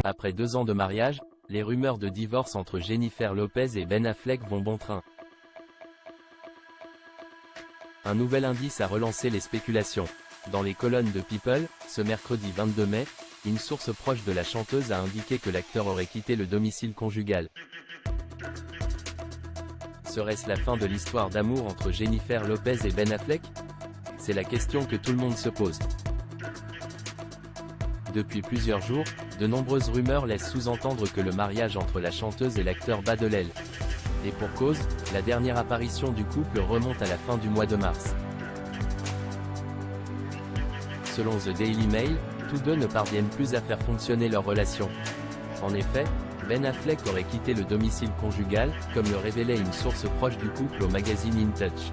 Après 2 ans de mariage, les rumeurs de divorce entre Jennifer Lopez et Ben Affleck vont bon train. Un nouvel indice a relancé les spéculations. Dans les colonnes de People, ce mercredi 22 mai, une source proche de la chanteuse a indiqué que l'acteur aurait quitté le domicile conjugal. Serait-ce la fin de l'histoire d'amour entre Jennifer Lopez et Ben Affleck? C'est la question que tout le monde se pose. Depuis plusieurs jours, de nombreuses rumeurs laissent sous-entendre que le mariage entre la chanteuse et l'acteur bat de l'aile. Et pour cause, la dernière apparition du couple remonte à la fin du mois de mars. Selon The Daily Mail, tous deux ne parviennent plus à faire fonctionner leur relation. En effet, Ben Affleck aurait quitté le domicile conjugal, comme le révélait une source proche du couple au magazine In Touch.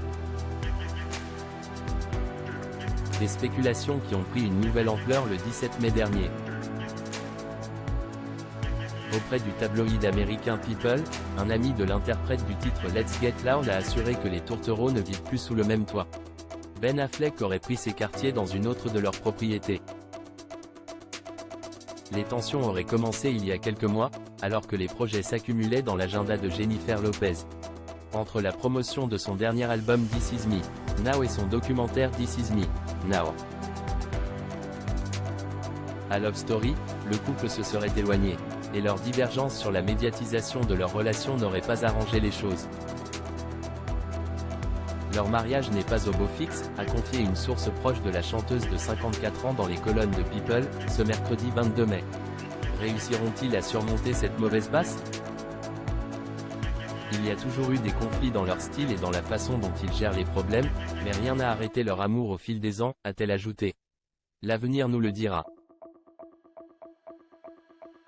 Des spéculations qui ont pris une nouvelle ampleur le 17 mai dernier. Auprès du tabloïd américain People, un ami de l'interprète du titre Let's Get Loud a assuré que les tourtereaux ne vivent plus sous le même toit. Ben Affleck aurait pris ses quartiers dans une autre de leurs propriétés. Les tensions auraient commencé il y a quelques mois, alors que les projets s'accumulaient dans l'agenda de Jennifer Lopez. Entre la promotion de son dernier album This Is Me Now et son documentaire This Is Me Now. À Love Story, le couple se serait éloigné, et leur divergence sur la médiatisation de leur relation n'aurait pas arrangé les choses. Leur mariage n'est pas au beau fixe, a confié une source proche de la chanteuse de 54 ans dans les colonnes de People, ce mercredi 22 mai. Réussiront-ils à surmonter cette mauvaise passe? Il y a toujours eu des conflits dans leur style et dans la façon dont ils gèrent les problèmes, mais rien n'a arrêté leur amour au fil des ans, a-t-elle ajouté. L'avenir nous le dira.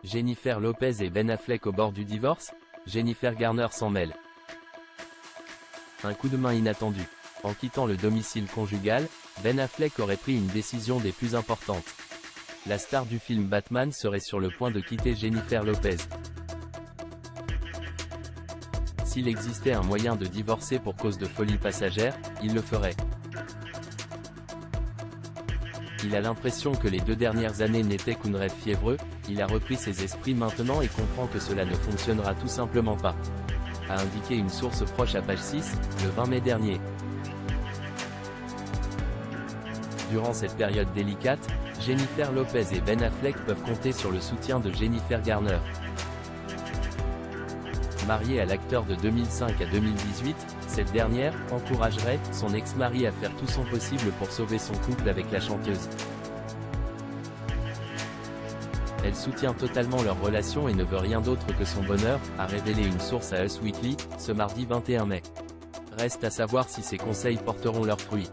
Jennifer Lopez et Ben Affleck au bord du divorce? Jennifer Garner s'en mêle. Un coup de main inattendu. En quittant le domicile conjugal, Ben Affleck aurait pris une décision des plus importantes. La star du film Batman serait sur le point de quitter Jennifer Lopez. S'il existait un moyen de divorcer pour cause de folie passagère, il le ferait. Il a l'impression que les 2 dernières années n'étaient qu'un rêve fiévreux, il a repris ses esprits maintenant et comprend que cela ne fonctionnera tout simplement pas. A indiqué une source proche à Page 6, le 20 mai dernier. Durant cette période délicate, Jennifer Lopez et Ben Affleck peuvent compter sur le soutien de Jennifer Garner. Mariée à l'acteur de 2005 à 2018, cette dernière encouragerait son ex-mari à faire tout son possible pour sauver son couple avec la chanteuse. Elle soutient totalement leur relation et ne veut rien d'autre que son bonheur, a révélé une source à Us Weekly, ce mardi 21 mai. Reste à savoir si ces conseils porteront leurs fruits.